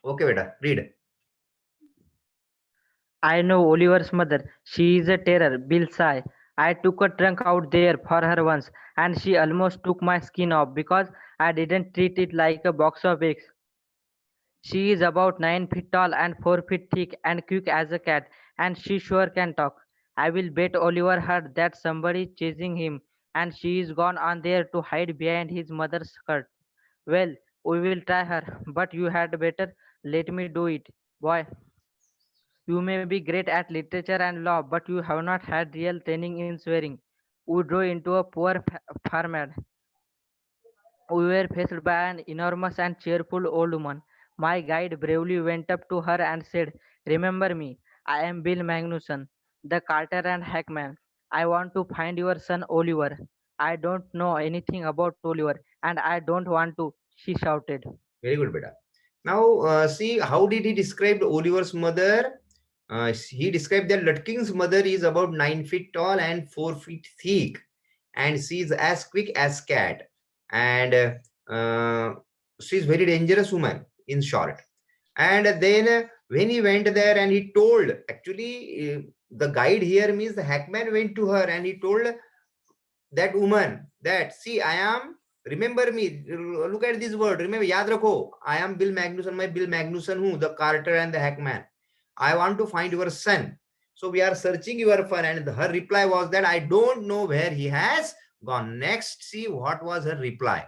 Okay, beta, read. I know Oliver's mother. She is a terror, Bill sighed. I took a trunk out there for her once, and she almost took my skin off because I didn't treat it like a box of eggs. She is about 9 feet tall and 4 feet thick and quick as a cat, and she sure can talk. I will bet Oliver heard that somebody chasing him, and she is gone on there to hide behind his mother's skirt. Well, we will try her, but you had better let me do it. Boy, you may be great at literature and law, but you have not had real training in swearing. We drove into a poor farmyard. We were faced by an enormous and cheerful old woman. My guide bravely went up to her and said, "Remember me, I am Bill Magnuson, the carter and hackman. I want to find your son Oliver. I don't know anything about Oliver, and I don't want to," she shouted. Very good, beta. Now, see how did he describe Oliver's mother? He described that Lutking's mother is about 9 feet tall and 4 feet thick, and she is as quick as cat, and she is very dangerous woman. In short, and then when he went there and he told, actually, the guide here means the hackman went to her and he told that woman that, see, I am, remember me, look at this word, remember, yaad rakho, I am Bill Magnuson, मैं Bill Magnuson हूँ, the carter and the hackman. I want to find your son, so we are searching your son. And her reply was that I don't know where he has gone. Next, see what was her reply.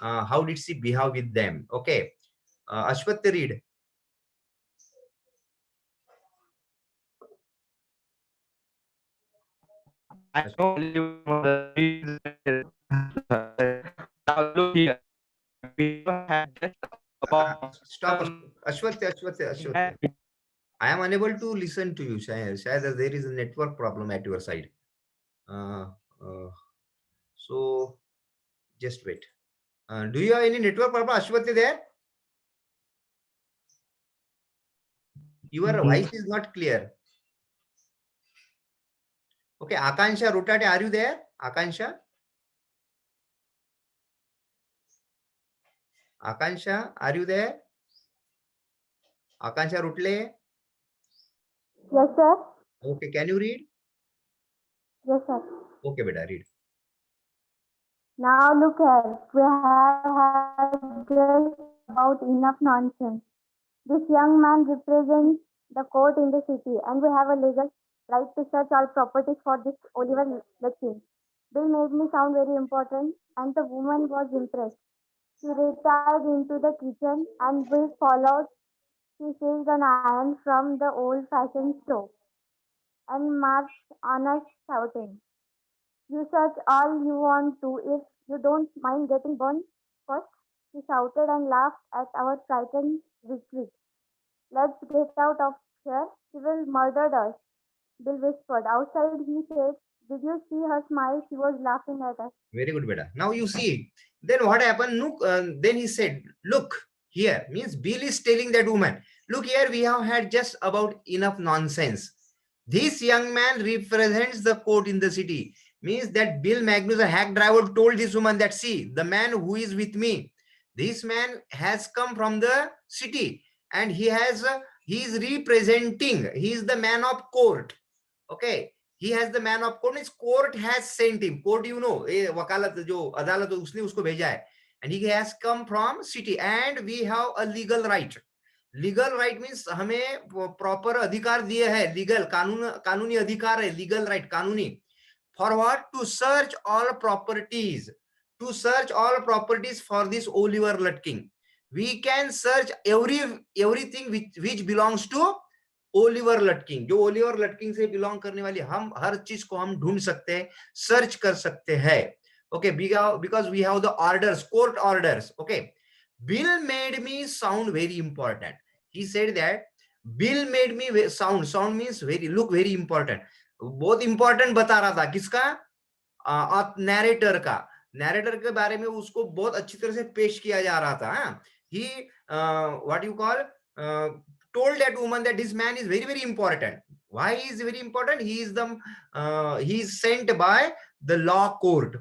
How did she behave with them? Okay, Ashwath, read. I know Oliver's mother. She is a terror. Her said, "Now look here. We have had just about enough Stop, nonsense. Ashwath, Ashwath, He has Ashwath. I am unable to listen to you. Shayad there is a network problem at your side. Uh, uh, so just wait. Do you have any network problem, Ashwath, there? Your voice is not clear. Okay, Akansha Rotate, are you there? Akansha? Akansha, are you there? Akansha Rutle? Yes, sir. Okay, can you read? Yes, sir. Okay, beta, read. Now look here. We have had just about enough nonsense. This young man represents the court in the city, and we have a legal right to search all properties for this Oliver Lutkin. Bill made me sound very important, and the woman was impressed. She retired into the kitchen, and we followed. She seized an iron from the old-fashioned stove and marched on us shouting, "You search all you want to if you don't mind getting burned first." He shouted and laughed at our frightened retreat. "Let's get out of here. She will murder us," Bill whispered. Outside, he said, "Did you see her smile? She was laughing at us." Very good, beta. Now you see. Then what happened? Look, then he said, look here, means Bill is telling that woman, look here, we have had just about enough nonsense. This young man represents the court in the city. Means that Bill Magnus, a hack driver, told this woman that, see, the man who is with me, this man has come from the city and he is representing, he is the man of court. Okay, he has the man of court, means court has sent him. Court, you know, वकालत जो अदालत उसने उसको भेजा है, and he has come from city and we have a legal right. Legal right means हमें proper अधिकार दिए है, लीगल कानूनी अधिकार है, लीगल राइट कानूनी, for what, to search all properties, to search all properties for this Oliver Lutking. We can search everything which belongs to Oliver Lutking. जो Oliver लटकिंग से बिलोंग करने वाली हम हर चीज को हम ढूंढ सकते हैं, सर्च कर सकते हैं. Okay, because we have the orders, court orders. Okay, Bill made me sound very important. He said that Bill made me sound means very, look very important. बहुत important बता रहा था, किसका? नैरेटर का. नैरेटर के बारे में उसको बहुत अच्छी तरह से पेश किया जा रहा था. He what you call told that woman that this man is very, very important. Why he is very important? He is sent by the law court.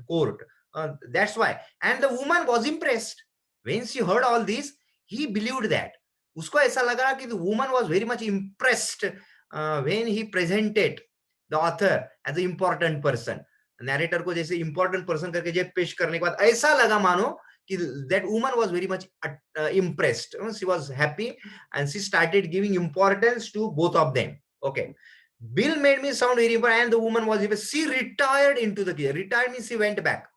That's why. And the woman was impressed when she heard all this. He believed that. उसको ऐसा लगा कि the woman was very much impressed when he presented the author as an important person. Narrator को जैसे important person करके जब पेश करने के बाद ऐसा लगा मानो कि that woman was very much impressed. She was happy and she started giving importance to both of them. Okay. Bill made me sound very important, and the woman was even, she retired into the kitchen. Retired means she went back.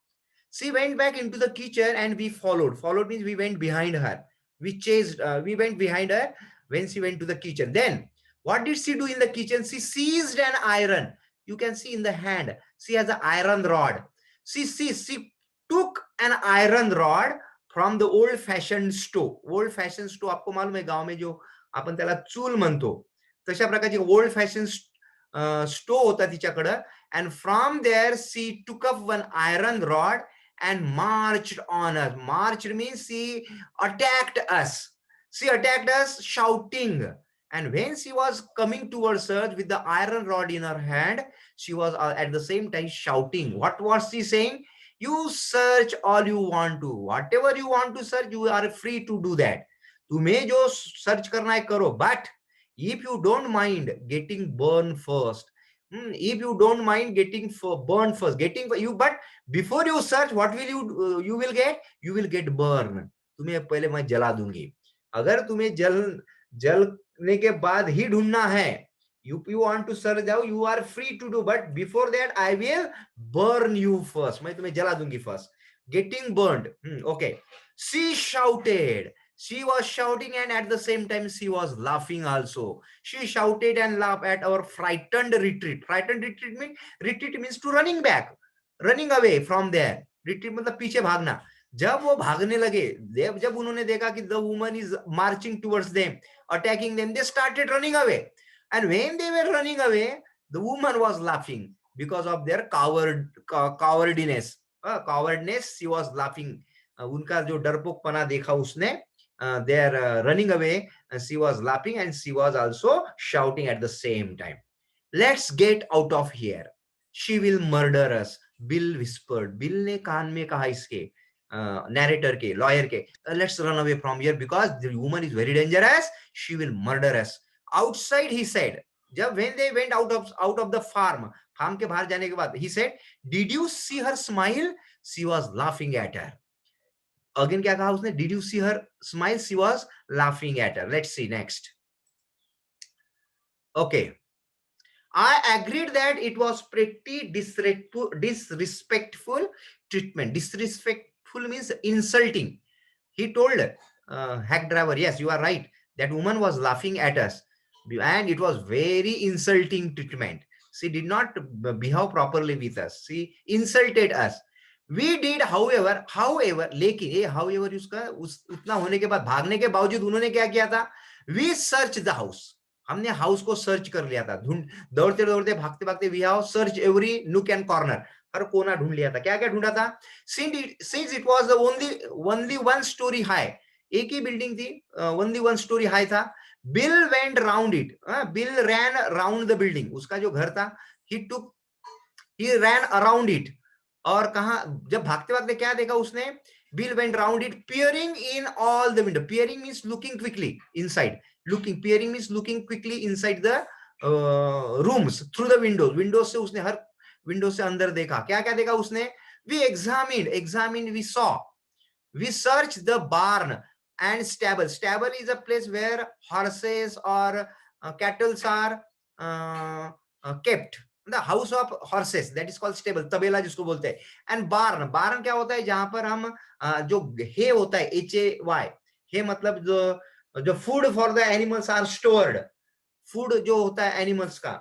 She went back into the kitchen and we followed. Followed means we went behind her. We chased, we went behind her when she went to the kitchen. Then what did she do in the kitchen? She seized an iron. You can see in the hand. She has an iron rod. She took an iron rod from the old fashioned stove. Old fashioned stove, आपको मालूम है गांव में जो आपण त्याला चूल म्हणतो, तशा प्रकारची ओल्ड फॅशन स्टोव होता तिच्याकडं. And from there she took up one iron rod and marched on us. Marched means she attacked us. She attacked us shouting. And when she was coming towards us with the iron rod in her hand, she was at the same time shouting. What was she saying? You search all you want to. Whatever you want to search, you are free to do that. तुम्हें जो search करना है करो, but if you don't mind getting burned first, if you don't mind getting burned first, but before you search, what will you will get? You will get burned. तुम्हें पहले मैं जला दूंगी. अगर तुम्हें जलने के बाद ही ढूंढना है, if you want to search out, you are free to do, but before that I will burn you first. मैं तुम्हें जला दूंगी first. Getting burned. Okay. She shouted. She was shouting, and at the same time she was laughing also. She shouted and laughed at our frightened retreat. Frightened retreat means to running back, running away from there. Retreat मतलब पीछे भागना. जब वो भागने लगे, जब उन्होंने देखा कि the woman is marching towards them, attacking them, they started running away. And when they were running away, the woman was laughing because of their cowardness. Cowardness, she was laughing. उनका जो डरपोकपना देखा उसने, they are running away, and she was laughing and she was also shouting at the same time. Let's get out of here. She will murder us. Bill whispered. Bill ने कान में कहा इसके narrator के, lawyer के, let's run away from here because the woman is very dangerous. She will murder us. Outside, he said, जब when they went out of the farm के बाहर जाने के बाद, he said, did you see her smile? She was laughing at her. Again क्या कहा उसने? Did you see her smile? She was laughing at her. Let's see next. Okay. I agreed that it was pretty disrespectful treatment. Disrespectful means insulting. He told hack driver, yes, you are right. That woman was laughing at us. And it was very insulting treatment. She did not behave properly with us. She insulted us. We did, however, लेकिन ये however उसका उतना होने के बाद, भागने के बावजूद उन्होंने क्या किया था? We searched the house. हमने हाउस को सर्च कर लिया था. दौड़ते दौड़ते भागते भागते we have searched every nook and corner. हर कोना ढूंढ लिया था. क्या क्या ढूंढा था? Since it was only one story high. एक ही बिल्डिंग थी, only one story high था. Bill went round it. Bill ran around the building. उसका जो घर था, he ran around it. और कहा, जब भागते भागते क्या देखा उसने? Bill went round it, peering in all the window. Peering means looking quickly inside. Peering means looking quickly inside the rooms through the windows. Windows से उसने हर window से अंदर देखा. क्या क्या देखा उसने? We examined, we saw. We searched the barn and stable. Stable is a place where horses or cattle are kept. The house of horses, that is called stable. तबेला जिसको बोलते हैं. And barn क्या होता है? जहां पर हम जो hay होता है, HAY, hay मतलब जो food for the animals are stored. Food जो होता है animals का,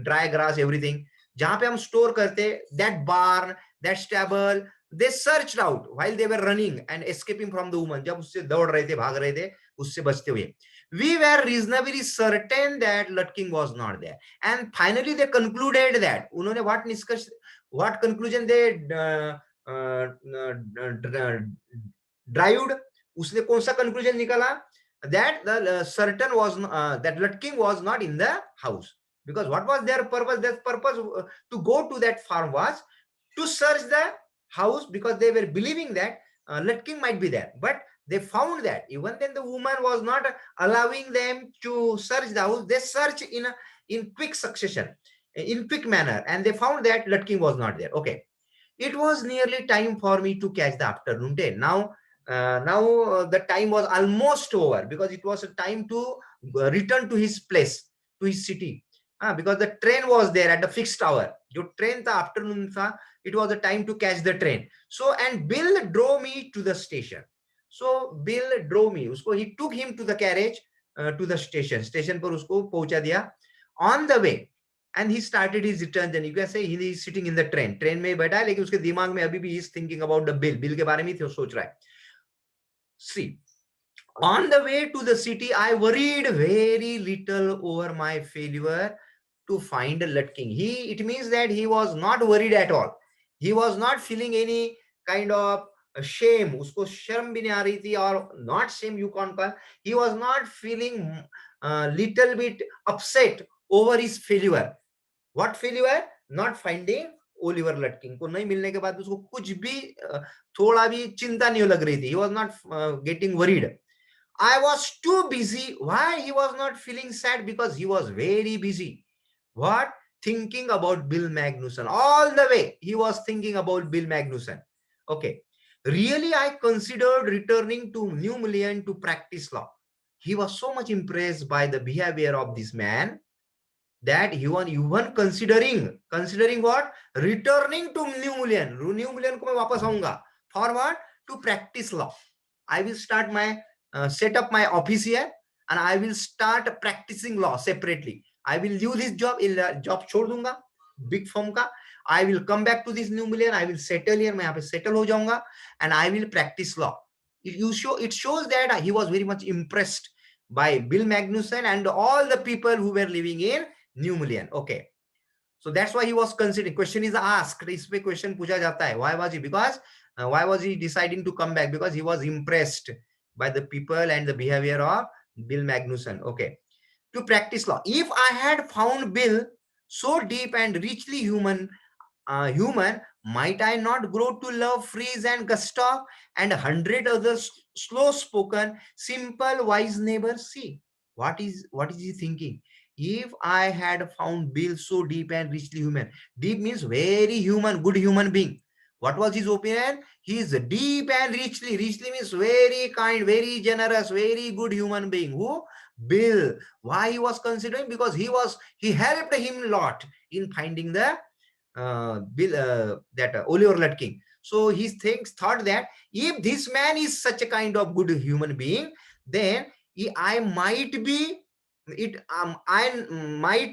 dry grass, everything, जहां पे हम store करते, that barn, that stable, they searched out while they were running and escaping from the woman. जब उससे दौड़ रहे थे, भाग रहे थे, उससे बचते हुए. We were reasonably certain that Lutking was not there. And finally they concluded that, उन्होंने what conclusion they derived? उसने कौन सा conclusion निकाला? That the certain was that Lutking was not in the house. Because what was their purpose? Their purpose to go to that farm was to search the house, because they were believing that Lutking might be there. But They found that even then the woman was not allowing them to search the house. They searched in quick succession, in quick manner, and they found that Latkin was not there. Okay, it was nearly time for me to catch the afternoon train. Now the time was almost over because it was a time to return to his place, to his city. Because the train was there at the fixed hour. जो train था afternoon था, it was a time to catch the train. So and Bill drove me to the station. So Bill drove me. उसको he took him to the carriage to the station. Station पर उसको पहुंचा दिया. On the way, and he started his return journey. You can say he is sitting in the train. Train में बैठा है लेकिन उसके दिमाग में अभी भी he is thinking about the bill. Bill के बारे में सोच रहा है. See, on the way to the city, I worried very little over my failure to find Latkin. It means that he was not worried at all. He was not feeling any kind of shame. उसको शर्म भी नहीं आ रही थी, or not shame you can't call. He was not feeling little bit upset over his failure. What failure? Not finding Oliver Latkin. को नहीं मिलने के बाद उसको कुछ भी थोड़ा भी चिंता नहीं लग रही थी. He was not getting worried. I was too busy. Why he was not feeling sad? Because he was very busy. What? Thinking about Bill Magnuson. All the way he was thinking about Bill Magnuson. Okay. Really, I considered returning to New Mullion to practice law. He was so much impressed by the behavior of this man that he was even considering what? Returning to New Mullion. New Mullion को मैं वापस आऊंगा. For what? To practice law. I will start my set up my office here and I will start practicing law separately. I will leave this job, job छोड़ दूंगा big firm का. I will come back to this New Mullion. I will settle here. मैं यहाँ पे settle हो जाऊंगा and I will practice law. It shows that he was very much impressed by Bill Magnuson and all the people who were living in New Mullion. Okay, so that's why he was considering. Question is asked. इस पे question पूछा जाता है. Why was he? Because why was he deciding to come back? Because he was impressed by the people and the behavior of Bill Magnuson. Okay, to practice law. If I had found Bill so deep and richly human, might I not grow to love Fries and Gustav and 100 other slow-spoken, simple, wise neighbors? See, what is he thinking? If I had found Bill so deep and richly human, deep means very human, good human being. What was his opinion? He is deep and richly means very kind, very generous, very good human being. Who? Bill. Why he was considering? Because he helped him a lot in finding the Oliver Latkin. So he thought that if this man is such a kind of good human being, then I might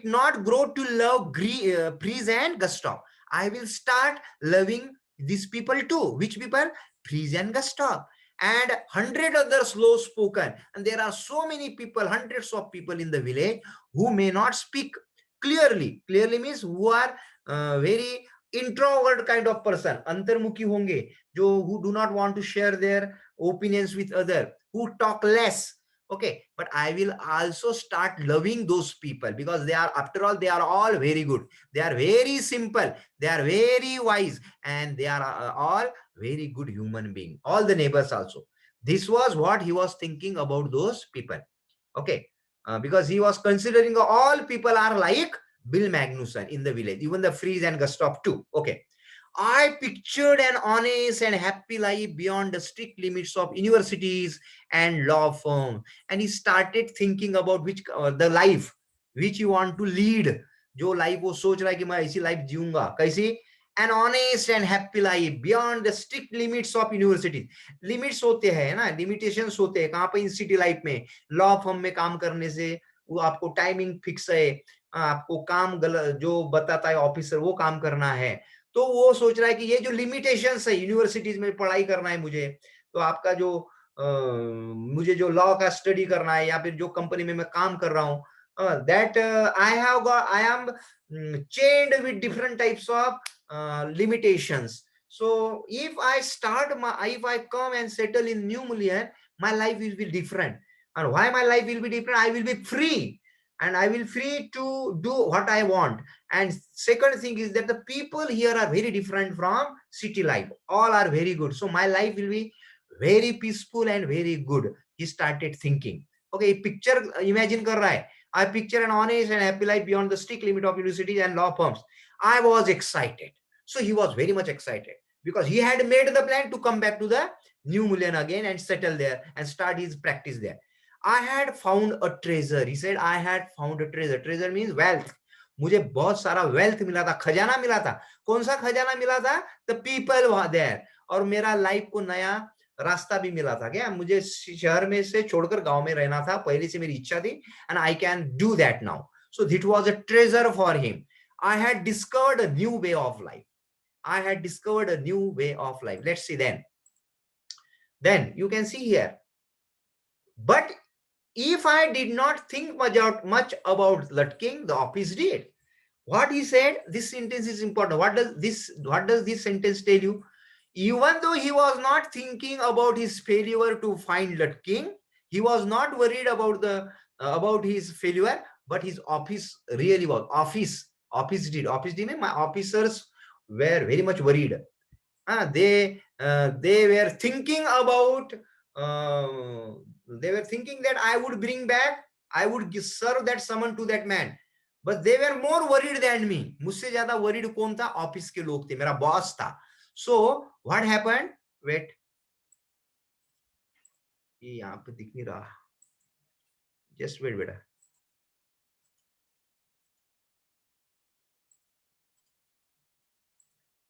not grow to love Fries and Gustav. I will start loving these people too. Which people? Fries and Gustav. And 100 other slow spoken. And there are so many people, hundreds of people in the village who may not speak clearly. Clearly means who are very introvert kind of person. Antarmukhi honge, who do not want to share their opinions with others, who talk less. Okay, but I will also start loving those people because they are, after all, they are all very good. They are very simple. They are very wise, and they are all very good human beings. All the neighbors also. This was what he was thinking about those people. Okay, because he was considering all people are like Bill Magnuson in the village, even the Fries and Gustav too. Okay. I pictured an honest and happy life beyond the strict limits of universities and law firm. And he started thinking about the life which you want to lead. जो life वो सोच रहा है कि मैं ऐसी life जीऊंगा. कैसी? An honest and happy life beyond the strict limits of universities. Limits होते हैं ना, limitations होते हैं. कहाँ पे in city life में law firm में काम करने से वो आपको timing fix है, आपको काम जो बताता है ऑफिसर वो काम करना है. तो वो सोच रहा है कि ये जो लिमिटेशंस है, यूनिवर्सिटीज में पढ़ाई करना है मुझे, तो आपका जो मुझे जो लॉ का स्टडी करना है या फिर जो कंपनी में मैं काम कर रहा हूँ, that I am chained with different types of limitations. So if I come and settle in New Mullion, my life will be different. And why my life will be different? I will be free. And I will free to do what I want. And second thing is that the people here are very different from city life. All are very good. So my life will be very peaceful and very good. He started thinking. Okay, picture imagine kar raha hai. I picture an honest and happy life beyond the strict limit of universities and law firms. I was excited. So he was very much excited because he had made the plan to come back to the New Mullen again and settle there and start his practice there. I had found a treasure. He said, I had found a treasure. Treasure means wealth. मुझे बहुत सारा wealth मिला था, खजाना मिला था. कौन सा खजाना मिला था? The people were there. और मेरा लाइफ को नया रास्ता भी मिला था. क्या मुझे शहर में से छोड़कर गांव में रहना था, पहले से मेरी इच्छा थी, and I can do that now. So it was a treasure for him. I had discovered a new way of life. I had discovered a new way of life. Let's see then. Then you can see here. But if I did not think much about Lutking, the office did. What he said, this sentence is important. What does this sentence tell you? Even though he was not thinking about his failure to find Lutking, he was not worried about his failure, but his office really was. Office did. My officers were very much worried. They were thinking about. They were thinking that I would bring back, I would serve that summon to that man. But they were more worried than me. मुझसे ज्यादा worried कौन था? Office के लोग थे, मेरा boss था. So what happened? Wait. ये यहाँ पे दिख नहीं रहा. Just wait, बेटा.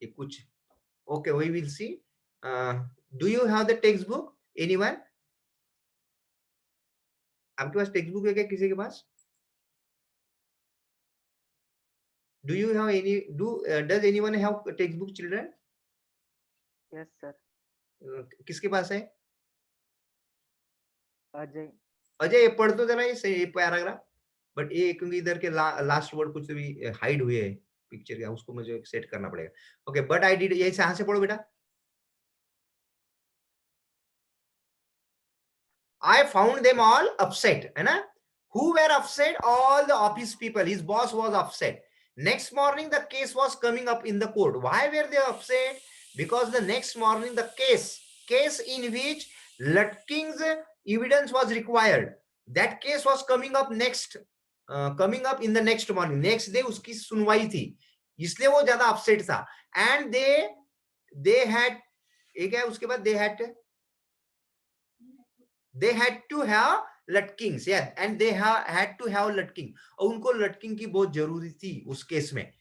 ये कुछ. Okay, we will see. Do you have the textbook? Anyone? आपके पास टेक्स्ट बुक है क्या किसी के पास? Do you have any? Does anyone have textbook, children? Yes, sir. किसके पास है? Ajay. अजय ये पढ़ तो जरा ये पैराग्राफ. बट ये क्योंकि इधर के लास्ट वर्ड कुछ भी हाइड हुए है पिक्चर का, उसको मुझे सेट करना पड़ेगा. Okay, but I did. ये यहाँ से पढ़ो बेटा. I found them all upset, है ना? Who were upset? All the office people. His boss was upset. Next morning, the case was coming up in the court. Why were they upset? Because the next morning, the case in which Lutking's evidence was required, that case was coming up in the next morning. Next day, उसकी सुनवाई थी, इसलिए वो ज्यादा upset था. And they had, एक है उसके बाद they had to have Lutkings, yeah, and they had to have Lutking. और उनको Lutking की बहुत जरूरी थी उस केस में.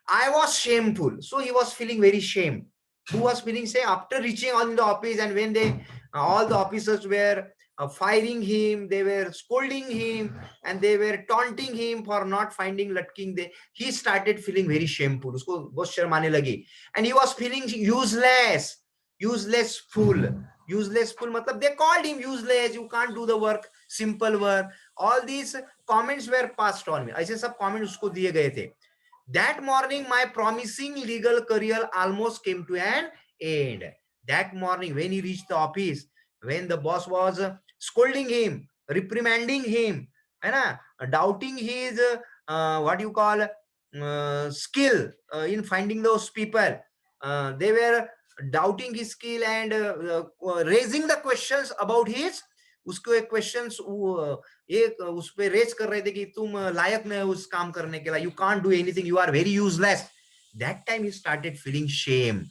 I was shameful, so he was feeling very shame. Who was feeling shame? After reaching on the office, and when all the officers were firing him, they were scolding him, and they were taunting him for not finding Lutking. He started feeling very shameful. उसको बहुत शर्म आने लगी. And he was feeling useless fool. Useless fool matlab they called him useless, you can't do the work, simple work. All these comments were passed on me. ऐसे सब comments उसको दिए गए थे. That morning my promising legal career almost came to an end. That morning when he reached the office, when the boss was scolding him, reprimanding him, है ना, doubting his skill in finding those people, they were doubting his skill and raising the questions about his, उसको एक questions एक उस पे raise कर रहे थे कि तुम लायक नहीं उस काम करने के लिए, you can't do anything, you are very useless. That time he started feeling shame.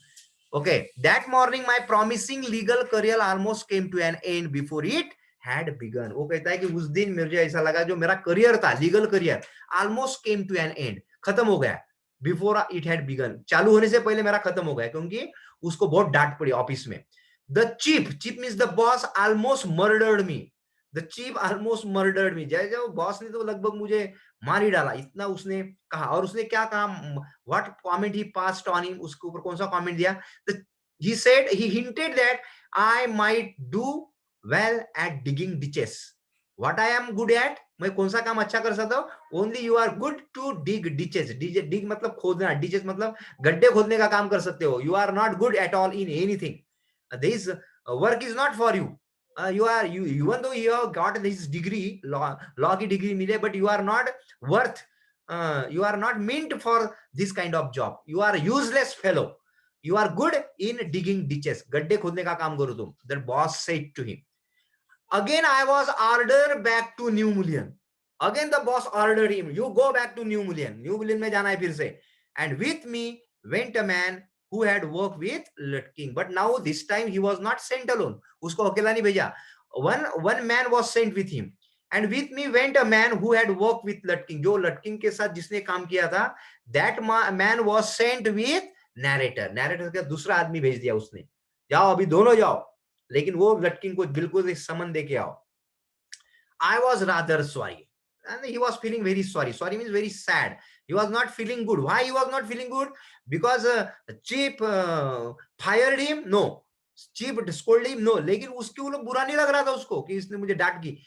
Okay, that morning my promising legal career almost came to an end before it had begun. वो कहता है कि उस दिन मुझे ऐसा लगा जो मेरा करियर था, legal career, almost came to an end, खत्म हो गया, before it had begun, चालू होने से पहले मेरा खत्म हो गया, क्योंकि उसको बहुत डांट पड़ी ऑफिस में. The chief means the boss almost murdered me. The chief almost murdered me. जैसे वो बॉस ने तो लगभग मुझे मार ही डाला, इतना उसने कहा. और उसने क्या कहा? What comment he passed on him? उसके ऊपर कौन सा comment दिया? He said, he hinted that I might do well at digging ditches. What I am good at? मैं कौन सा काम अच्छा कर सकता हूँ? Only you are good to dig ditches. Dig मतलब खोदना, ditches मतलब गड्ढे खोदने का काम कर सकते हो. You are not good at all in anything. This work is not for you. Even though you have got this degree, law की degree मिले, but you are not worth. You are not meant for this kind of job. You are a useless fellow. You are good in digging ditches. गड्ढे खोदने का काम करो तुम. The boss said to him. Again, I was ordered back to New Mullion. Again, the boss ordered him, you go back to New Mullion. New Mullion में जाना है फिर से. And with me went a man who had worked with Lutking. But now this time he was not sent alone. उसको अकेला नहीं भेजा. One man was sent with him. And with me went a man who had worked with Lutking. जो Lutking के साथ जिसने काम किया था, that man was sent with narrator. Narrator का दूसरा आदमी भेज दिया उसने. जाओ अभी दोनों जाओ. लेकिन वो लटकिंग को बिल्कुल समन दे के आओ. I was rather sorry. And he was feeling very sorry. Sorry means very sad. He was not feeling good. Why he was not feeling good? Because chief fired him? No. Chief scolded him? No. लेकिन उसके वो बुरा नहीं लग रहा था उसको कि इसने मुझे डांट की.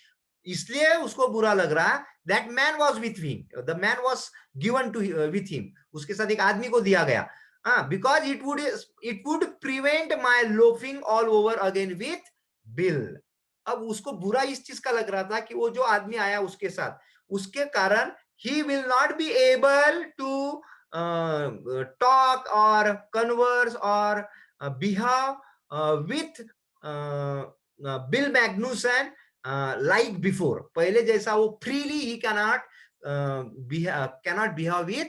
इसलिए उसको बुरा लग रहा. That man was with him. The man was given to with him. उसके साथ एक आदमी को दिया गया. Because it would prevent my loafing all over again with Bill. अब उसको बुरा इस चीज का लग रहा था कि वो जो आदमी आया उसके साथ, उसके कारण he will not be able to talk or converse or behave with Bill Magnuson like before. पहले जैसा वो freely he cannot behave with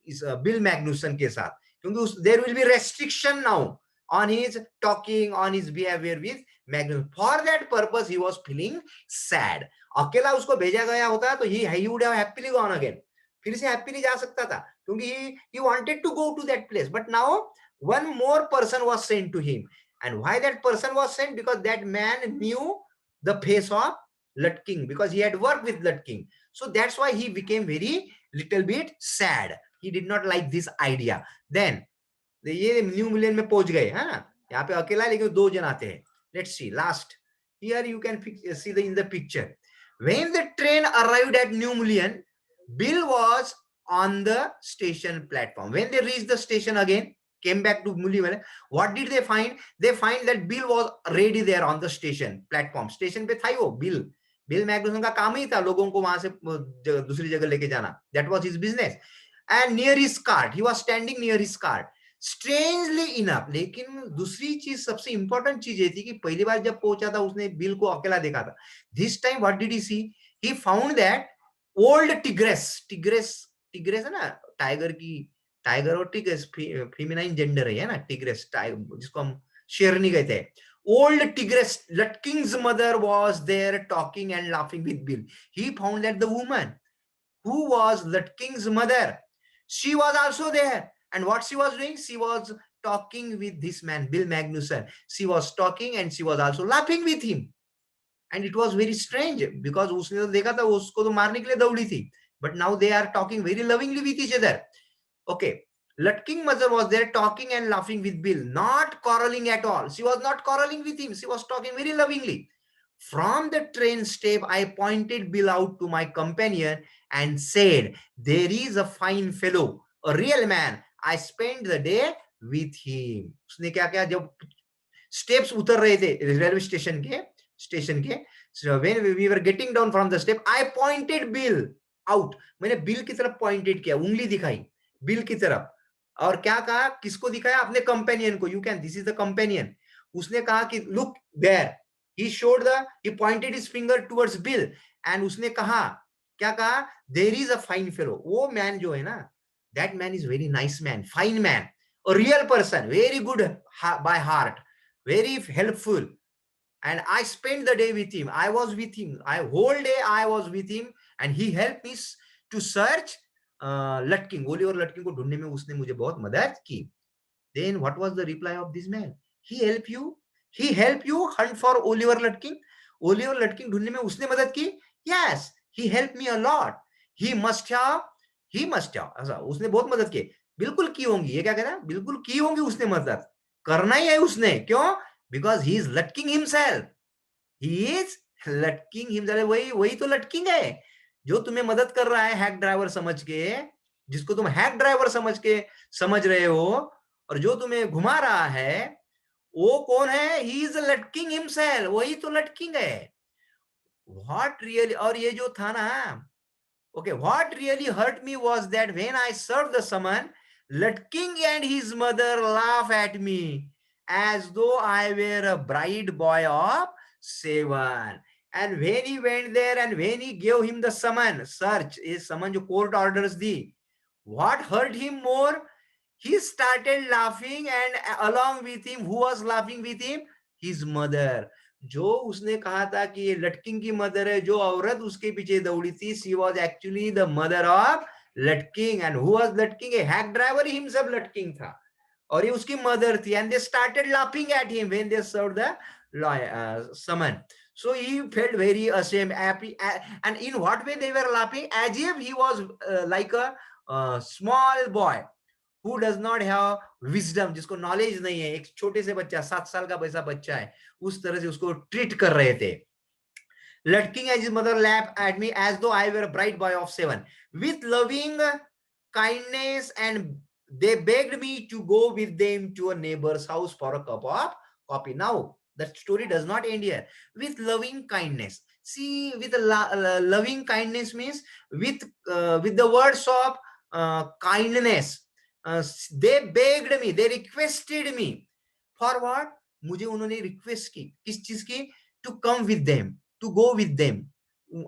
is Bill Magnuson के साथ, क्योंकि there will be restriction now on his talking, on his behavior with Magnuson. For that purpose he was feeling sad. अकेला उसको भेजा गया होता तो he would have happily gone again. फिर से happily जा सकता था क्योंकि he wanted to go to that place. But now one more person was sent to him. And why that person was sent? Because that man knew the face of Lutking, because he had worked with Lutking. So that's why he became very little bit sad. He did not like this idea. Then ये new million में पहुंच गए. यहाँ पे अकेला लेकिन दो जन आते हैं. Let's see last. Here you can see in the picture. When the train arrived at New Mullion, Bill was on the station platform. When they reached the station again, came back to Mullion, what did they find? They find that Bill was ready there on the station platform. Station पे था वो Bill. Bill Magnuson का काम ही था लोगों को वहां से दूसरी जगह लेके जाना. That was his business. And near his cart, he was standing near his cart. Strangely enough, लेकिन दूसरी चीज सबसे इंपॉर्टेंट चीज ये थी कि पहली बार जब पहुंचा था उसने बिल को अकेला देखा था. This time what did he see? He found that old tigress है ना, टाइगर की, टाइगर और टिग्रेस फेमिनाइन जेंडर है ना, टिग्रेस जिसको हम शेरनी कहते हैं. Old tigress, Lutking's mother, was there talking and laughing with Bill. He found that the woman who was Lutking's mother, she was also there. And what she was doing? She was talking with this man, Bill Magnuson. She was talking and she was also laughing with him. And it was very strange because उसने तो देखा था उसको तो मारने के लिए दौड़ी थी. But now they are talking very lovingly with each other. Okay. Lutking mother was there talking and laughing with Bill, not quarreling at all. She was not quarreling with him. She was talking very lovingly. From the train step, I pointed Bill out to my companion and said, there is a fine fellow, a real man. I spent the day with him. उसने क्या किया, जब steps उतर रहे थे railway station के, so when we were getting down from the step, I pointed Bill out. मैंने bill की तरफ पॉइंटेड किया, उंगली दिखाई बिल की तरफ. और क्या कहा, किसको दिखाया? अपने कंपेनियन को. You can, this is the companion. उसने कहा कि look there. He pointed his finger towards Bill and उसने कहा, क्या कहा? There is a fine fellow. वो man जो है ना, that man is very nice man, fine man, a real person, very good by heart, very helpful. And I spent the day with him. I was with him. Whole day I was with him and he helped me to search Lutking. Oliver Lutking को ढूंढने में उसने मुझे बहुत मदद की. Then what was the reply of this man? He helped you hunt for Oliver Lutking. Oliver Lutking ढूंढने में उसने मदद की. Yes, he helped me a lot. He must have ऐसा उसने बहुत मदद की. बिल्कुल की होंगी. ये क्या कह रहा है? बिल्कुल की होंगी उसने मदद. करना ही है उसने. क्यों? Because he is Lutking himself. He is Lutking himself. वही तो Lutking है जो तुम्हें मदद कर रहा है हैक ड्राइवर समझ के, जिसको तुम हैक ड्राइवर समझ रहे हो और जो तुम्हें घुमा रहा है, वो कौन है? He is Lutking himself. वही तो Lutking है. What really, और ये जो था ना, okay, what really hurt me was that when I served the summon, Latking and his mother laugh at me as though I were a bright boy of 7. And when he went there and when he gave him the summon, search is summon जो court orders the, what hurt him more? He started laughing, and along with him, who was laughing with him? His mother. जो उसने कहा था कि ये लटकिंग की mother है, जो औरत उसके पीछे दौड़ी थी, she was actually the mother of लटकिंग. And who was लटकिंग? A hack driver himself लटकिंग था, और ये उसकी मदर थी. And they started laughing at him when they served the summon. So he felt very ashamed, happy. And in what way they were laughing? As if he was like a small boy who does not have wisdom, जिसको knowledge नहीं है, एक छोटे से बच्चा, 7 साल का वैसा बच्चा है, उस तरह से उसको ट्रीट कर रहे थे. Lurking as his mother laughed at me as though I were a bright boy of 7. With loving kindness, and they begged me to go with them to a neighbor's house for a cup of coffee. Now, the story does not end here. With loving kindness. See, with loving kindness means with the words of kindness. They begged me, they requested me. For what? मुझे उन्होंने request की, किस चीज की? To come with them, to go with them.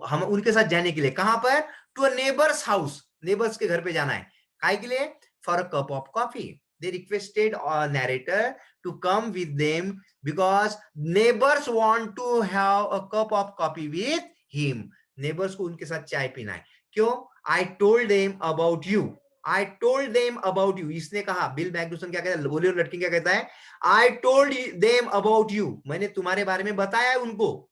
हम उनके साथ जाने के लिए. कहां पर? To a neighbor's house. Neighbors के घर पे जाना है. काहे के लिए? For a cup of coffee. They requested a narrator to come with them because neighbors want to have a cup of coffee with him. Neighbors को उनके साथ चाय पीना है. क्यों? I told them about you. I told them about you. इसने कहा, bill मैग्नुसन क्या कहता है, बोलिए लड़की क्या कहता है? I told them about you. मैंने तुम्हारे बारे में बताया उनको.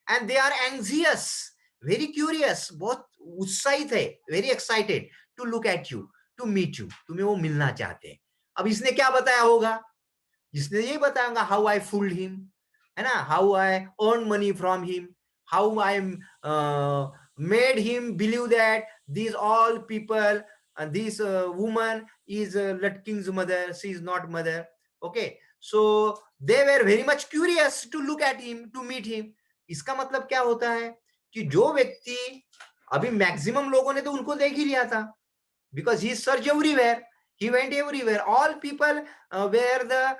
And they are anxious, very curious, बहुत उत्साहित है, very excited to look at you, to meet you. तुम्हें वो मिलना चाहते हैं. अब इसने क्या बताया होगा? इसने यही बताया होगा, how I fooled him, है ना? How I earned money from him, how I made him believe that these all people, this woman is Lutking's mother, she is not mother. Okay, so they were very much curious to look at him, to meet him. इसका मतलब क्या होता है कि जो व्यक्ति, अभी maximum लोगों ने तो उनको देख ही लिया था, because he searched everywhere, he went everywhere, all people were the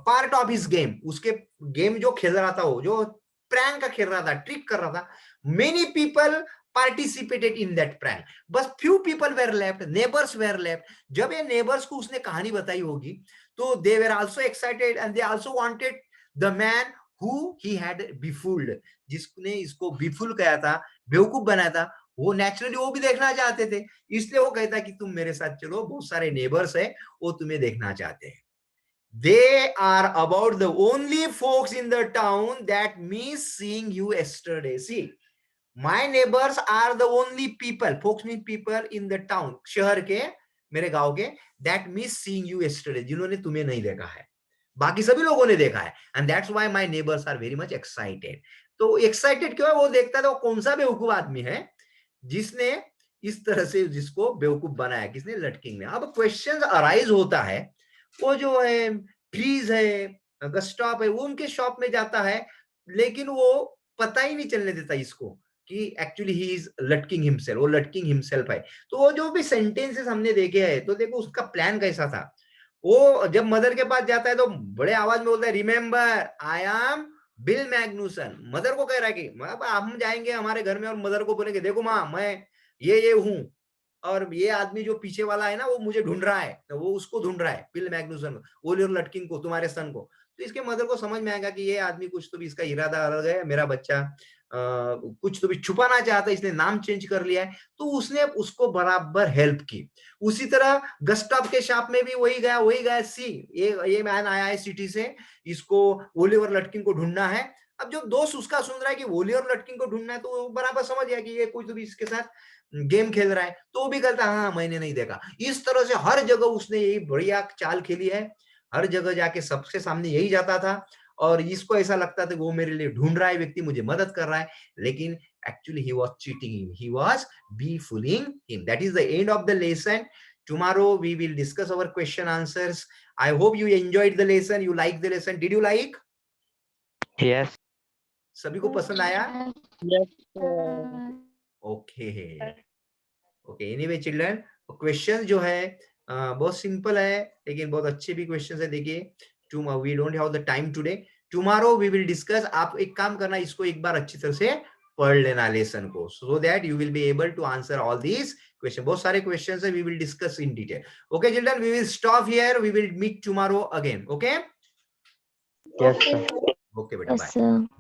part of his game. उसके गेम जो खेल रहा था, वो जो प्रैंक का खेल रहा था, ट्रिक कर रहा था, many people participated in that prank, but few people were left, neighbors were left. जब ये neighbors को उसने कहानी बताई होगी, तो they were also excited and they also wanted the man who he had befooled, जिसने इसको befool किया था, बेवकूफ बनाया था, वो नेचुरली वो भी देखना चाहते थे. इसलिए वो कहता कि तुम मेरे साथ चलो, बहुत सारे नेबर्स है, वो तुम्हें देखना चाहते हैं. They are about the only folks in the town that miss seeing you yesterday. See, my neighbors are the only people, folks mean people in the town, शहर के, मेरे गांव के, that miss seeing you yesterday, जिन्होंने तुम्हें नहीं देखा है, बाकी सभी लोगों ने देखा है. And that's why my neighbors are very much excited. तो excited क्यों है? वो देखता था वो कौन सा बेवकूफ आदमी है जिसने इस तरह से जिसको बेवकूफ बनाया, किसने? लटकिंग ने. अब क्वेश्चन अराइज होता है, वो जो है ट्रीज है, गस्टॉप है, वो उनके शॉप में जाता है, लेकिन वो पता ही नहीं चलने देता इसको कि एक्चुअली ही इज लटकिंग हिमसेल्फ, वो लटकिंग हिमसेल्फ है. तो वो जो भी सेंटेंसेस हमने देखे हैं, तो देखो उसका प्लान कैसा था. वो जब मदर के पास जाता है तो बड़े आवाज में बोलता है, remember I am Bill Magnussen. Mother को कह रहा है कि हम जाएंगे हमारे घर में और मदर को बोलेंगे, देखो माँ, मैं ये हूं, और ये आदमी जो पीछे वाला है ना, वो मुझे ढूंढ रहा है, तो वो उसको ढूंढ रहा है, बिल मैग्नुसन, ओलिवर लटकिंग को, तुम्हारे सन को. तो इसके मदर को समझ में आएगा कि ये आदमी कुछ तो भी इसका इरादा अलग है, मेरा बच्चा कुछ तो भी छुपाना चाहता है, इसने नाम चेंज कर लिया है. तो उसने उसको बराबर हेल्प की. उसी तरह गस्टॉप के शॉप में भी वही गया. सी, ये मैन आया है सिटी से, इसको ओलिवर लटकिंग को ढूंढना है. अब जो दोस्त उसका सुन रहा है कि ओलिवर लटकिंग को ढूंढना है, तो वो बराबर समझ गया कि ये कोई तो भी इसके साथ गेम खेल रहा है. तो वो भी कहता हाँ, मैंने नहीं देखा. इस तरह से हर जगह उसने यही बढ़िया चाल खेली है. हर जगह जाके सबसे सामने यही जाता था, और इसको ऐसा लगता था कि वो मेरे लिए ढूंढ रहा है, व्यक्ति मुझे मदद कर रहा है, लेकिन actually he was cheating him, he was befooling him. That is the end of the lesson. Tomorrow we will discuss our question answers. I hope you enjoyed the lesson, you liked the lesson. Did you like? Yes. सभी को पसंद आया? Yes, sir. Okay. Okay anyway children question जो है बहुत simple है लेकिन बहुत अच्छे भी क्वेश्चन है. देखिए we don't have the time today, tomorrow we will discuss. आप एक काम करना, इसको एक बार अच्छी तरह से पढ़ लेना लेसन को, so that you will be able to answer all these question. बहुत सारे क्वेश्चन है, we will discuss in detail. Okay children, we will stop here, we will meet tomorrow again. Okay Yes, sir. Okay बेटा, Yes, bye. sir.